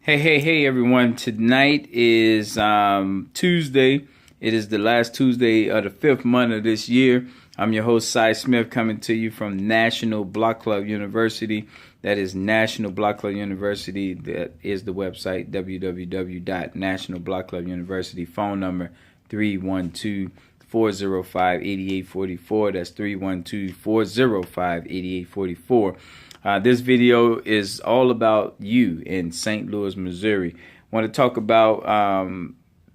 Hey, everyone. Tonight is Tuesday. It is the last Tuesday of the fifth month of this year. I'm your host, Cy Smith, coming to you from National Block Club University. That is National Block Club University. That is the website, www.nationalblockclubuniversity. Phone number 312-405-8844. That's 312-405-8844. This video is all about you in St. Louis, Missouri. I want to talk about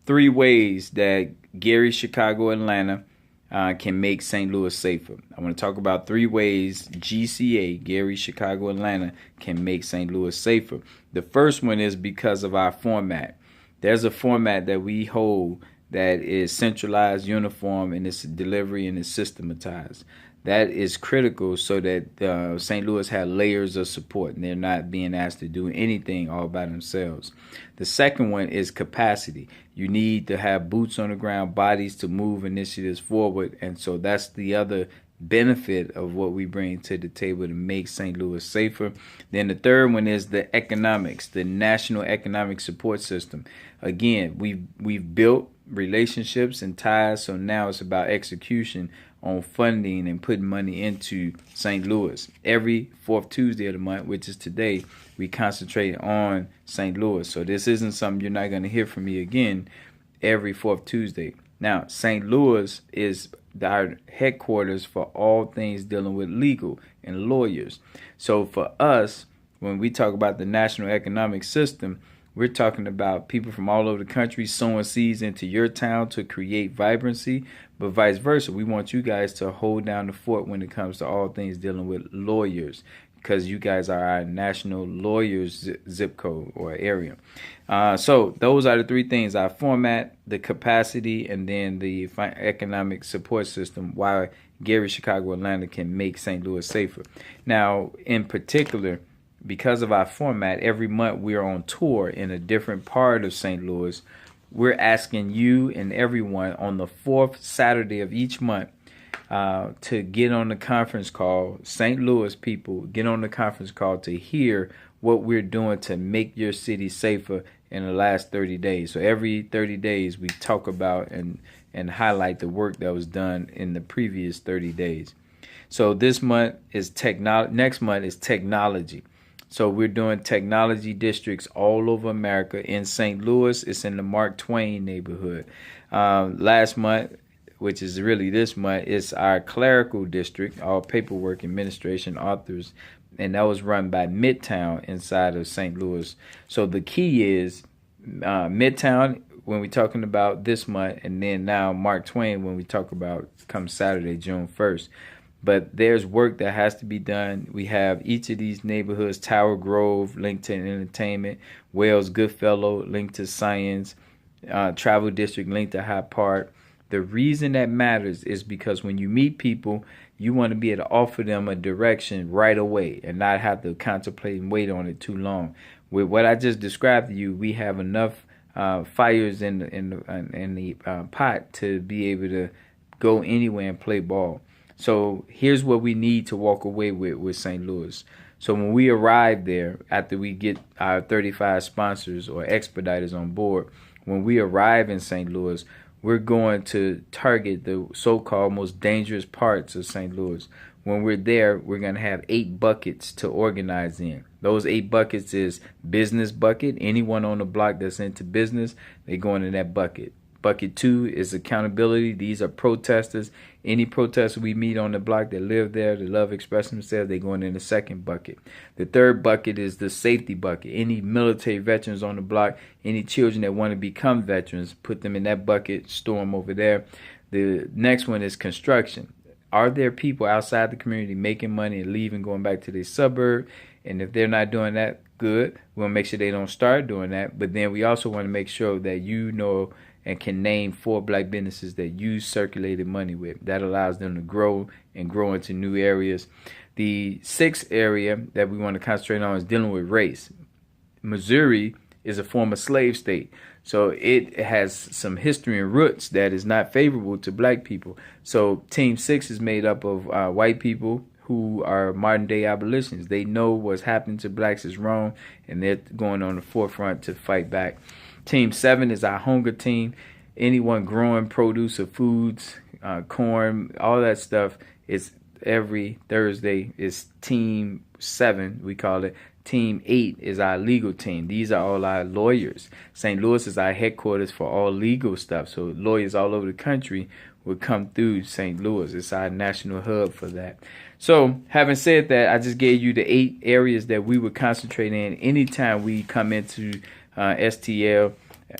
three ways that Gary, Chicago, Atlanta can make St. Louis safer. I want to talk about three ways GCA, Gary, Chicago, Atlanta, can make St. Louis safer. The first one is because of our format. There's a format that we hold that is centralized, uniform, and its delivery and it's systematized. That is critical so that St. Louis has layers of support and they're not being asked to do anything all by themselves. The second one is capacity. You need to have boots on the ground, bodies to move initiatives forward. And so that's the other benefit of what we bring to the table to make St. Louis safer. Then the third one is the economics, the national economic support system. Again, we've built relationships and ties, so now it's about execution on funding and putting money into St. Louis. Every fourth Tuesday of the month, which is today, we concentrate on St. Louis. So this isn't something you're not going to hear from me again every fourth Tuesday. Now, St. Louis is our headquarters for all things dealing with legal and lawyers. So for us, when we talk about the national economic system, we're talking about people from all over the country sowing seeds into your town to create vibrancy, but vice versa. We want you guys to hold down the fort when it comes to all things dealing with lawyers, because you guys are our national lawyers zip code or area. So those are the three things: our format, the capacity, and then the economic support system. Why Gary, Chicago, Atlanta can make St. Louis safer. Now, in particular, because of our format, every month we're on tour in a different part of St. Louis. We're asking you and everyone on the fourth Saturday of each month to get on the conference call. St. Louis people, get on the conference call to hear what we're doing to make your city safer in the last 30 days. So every 30 days we talk about and highlight the work that was done in the previous 30 days. So this month is technology. Next month is technology. So we're doing technology districts all over America. In St. Louis, it's in the Mark Twain neighborhood. Last month, which is really this month, is our clerical district, all paperwork, administration, authors, and that was run by Midtown inside of St. Louis. So the key is Midtown when we're talking about this month, and then now Mark Twain when we talk about come Saturday, June 1st. But there's work that has to be done. We have each of these neighborhoods: Tower Grove, linked to entertainment; Wells Goodfellow, linked to science; Travel District, linked to High Park. The reason that matters is because when you meet people, you want to be able to offer them a direction right away and not have to contemplate and wait on it too long. With what I just described to you, we have enough fires in the pot to be able to go anywhere and play ball. So here's what we need to walk away with St. Louis. So when we arrive there, after we get our 35 sponsors or expediters on board, when we arrive in St. Louis, we're going to target the so-called most dangerous parts of St. Louis. When we're there, we're going to have 8 buckets to organize in. Those 8 buckets is business bucket. Anyone on the block that's into business, they go into that bucket. Bucket 2 is accountability. These are protesters. Any protester we meet on the block that live there, that love expressing themselves, they going in the second bucket. The third bucket is the safety bucket. Any military veterans on the block, any children that want to become veterans, put them in that bucket, store them over there. The next one is construction. Are there people outside the community making money and leaving, going back to their suburb? And if they're not doing that, good. We'll make sure they don't start doing that. But then we also want to make sure that you know and can name 4 black businesses that you circulated money with. That allows them to grow and grow into new areas. The 6th area that we want to concentrate on is dealing with race. Missouri is a former slave state, so it has some history and roots that is not favorable to black people. So Team 6 is made up of white people who are modern day abolitionists. They know what's happening to blacks is wrong, and they're going on the forefront to fight back. Team 7 is our hunger team. Anyone growing produce or foods, corn, all that stuff is every Thursday. Is Team 7, we call it. Team 8 is our legal team. These are all our lawyers. St. Louis is our headquarters for all legal stuff. So lawyers all over the country would come through St. Louis. It's our national hub for that. So having said that, I just gave you the 8 areas that we would concentrate in anytime we come into STL,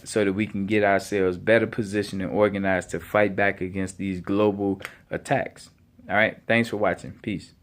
so that we can get ourselves better positioned and organized to fight back against these global attacks. All right. Thanks for watching. Peace.